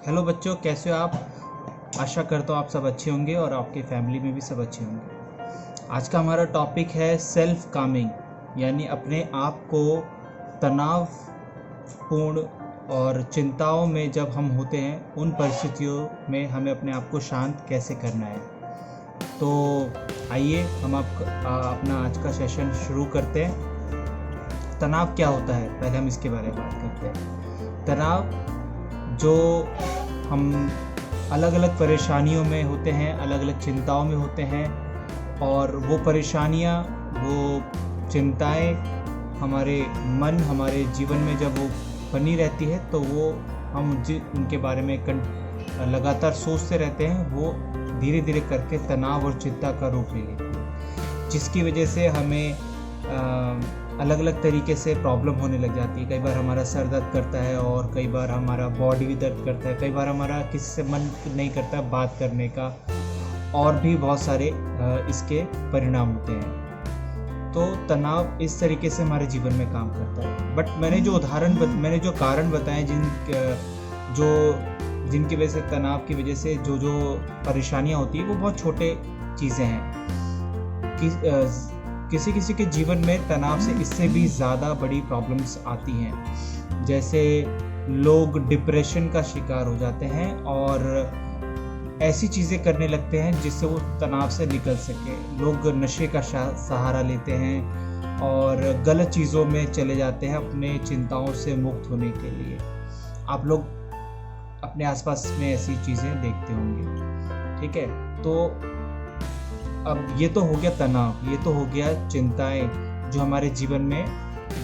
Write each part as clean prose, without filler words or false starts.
Hello बच्चों, कैसे हो आप। आशा करता हूँ आप सब अच्छे होंगे और आपके फैमिली में भी सब अच्छे होंगे। आज का हमारा टॉपिक है सेल्फ कामिंग, यानी अपने आप को तनावपूर्ण और चिंताओं में जब हम होते हैं उन परिस्थितियों में हमें अपने आप को शांत कैसे करना है। तो आइए हम अपना आज का सेशन शुरू करते हैं। तनाव क्या होता है, पहले हम इसके बारे में बात करते हैं। तनाव जो हम अलग अलग परेशानियों में होते हैं, अलग अलग चिंताओं में होते हैं, और वो परेशानियाँ, वो चिंताएं हमारे हमारे जीवन में जब वो बनी रहती है तो वो हम उनके बारे में लगातार सोचते रहते हैं। वो धीरे धीरे करके तनाव और चिंता का रूप ले लेती है, जिसकी वजह से हमें अलग अलग तरीके से प्रॉब्लम होने लग जाती है। कई बार हमारा सर दर्द करता है और कई बार हमारा बॉडी भी दर्द करता है, कई बार हमारा किसी से मन नहीं करता बात करने का, और भी बहुत सारे इसके परिणाम होते हैं। तो तनाव इस तरीके से हमारे जीवन में काम करता है। बट मैंने जो कारण बताए जिनकी वजह से, तनाव की वजह से जो परेशानियां होती है, वो बहुत छोटे चीज़ें हैं। किसी के जीवन में तनाव से इससे भी ज़्यादा बड़ी प्रॉब्लम्स आती हैं। जैसे लोग डिप्रेशन का शिकार हो जाते हैं और ऐसी चीज़ें करने लगते हैं जिससे वो तनाव से निकल सके। लोग नशे का सहारा लेते हैं और गलत चीज़ों में चले जाते हैं अपने चिंताओं से मुक्त होने के लिए। आप लोग अपने आसपास में ऐसी चीज़ें देखते होंगे, ठीक है। तो अब ये तो हो गया तनाव, ये तो हो गया चिंताएं जो हमारे जीवन में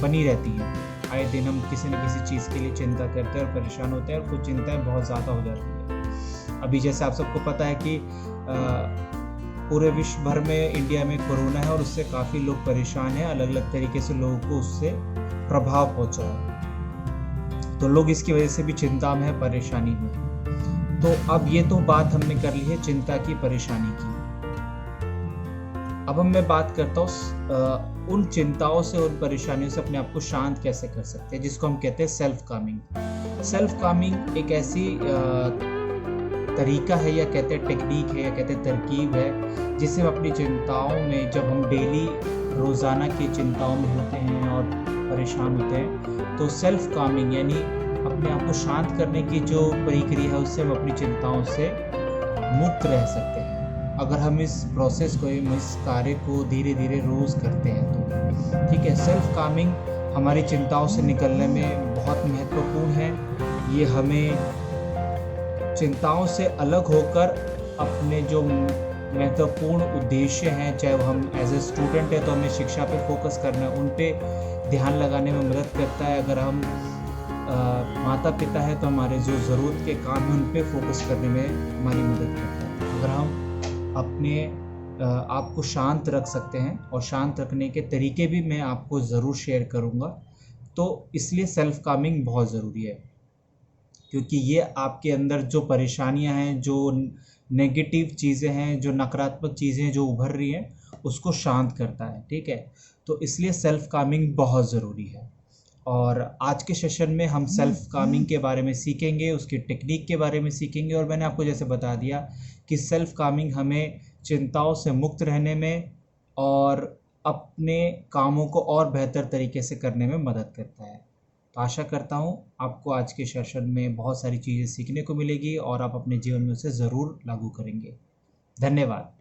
बनी रहती हैं। आए दिन हम किसी न किसी चीज़ के लिए चिंता करते हैं और परेशान होते हैं, और कुछ चिंताएं बहुत ज़्यादा हो जाती हैं। अभी जैसे आप सबको पता है कि पूरे विश्व भर में, इंडिया में कोरोना है और उससे काफ़ी लोग परेशान हैं। अलग अलग तरीके से लोगों को उससे प्रभाव पहुँचा है, तो लोग इसकी वजह से भी चिंता में है, परेशानी में। तो अब ये तो बात हमने कर ली है चिंता की, परेशानी की। अब मैं बात करता हूँ उन चिंताओं से, उन परेशानियों से अपने आप को शांत कैसे कर सकते हैं, जिसको हम कहते हैं सेल्फ कामिंग। सेल्फ कामिंग एक ऐसी तरीका है, या कहते हैं टेक्निक है, या कहते हैं तरकीब है, जिससे हम अपनी चिंताओं में, जब हम डेली रोज़ाना की चिंताओं में होते हैं और परेशान होते हैं, तो सेल्फ कामिंग यानी अपने आप को शांत करने की जो प्रक्रिया है, उससे हम अपनी चिंताओं से मुक्त रह सकते हैं। अगर हम इस प्रोसेस को, इस कार्य को धीरे धीरे रोज़ करते हैं तो ठीक है। सेल्फ कामिंग हमारी चिंताओं से निकलने में बहुत महत्वपूर्ण है। ये हमें चिंताओं से अलग होकर अपने जो महत्वपूर्ण उद्देश्य हैं, चाहे वो हम एज ए स्टूडेंट है तो हमें शिक्षा पे फोकस करना है, उन पे ध्यान लगाने में मदद करता है। अगर हम माता पिता है तो हमारे जो ज़रूरत के काम हैं उन पे फोकस करने में हमारी मदद करता है। अगर हम अपने आप को शांत रख सकते हैं, और शांत रखने के तरीके भी मैं आपको ज़रूर शेयर करूँगा। तो इसलिए सेल्फ कामिंग बहुत ज़रूरी है, क्योंकि ये आपके अंदर जो परेशानियां हैं, जो नेगेटिव चीज़ें हैं, जो नकारात्मक चीज़ें जो उभर रही हैं, उसको शांत करता है, ठीक है। तो इसलिए सेल्फ कामिंग बहुत ज़रूरी है। और आज के सेशन में हम सेल्फ कामिंग के बारे में सीखेंगे, उसकी टेक्निक के बारे में सीखेंगे। और मैंने आपको जैसे बता दिया कि सेल्फ कामिंग हमें चिंताओं से मुक्त रहने में और अपने कामों को और बेहतर तरीके से करने में मदद करता है। तो आशा करता हूँ आपको आज के सेशन में बहुत सारी चीज़ें सीखने को मिलेगी और आप अपने जीवन में उसे ज़रूर लागू करेंगे। धन्यवाद।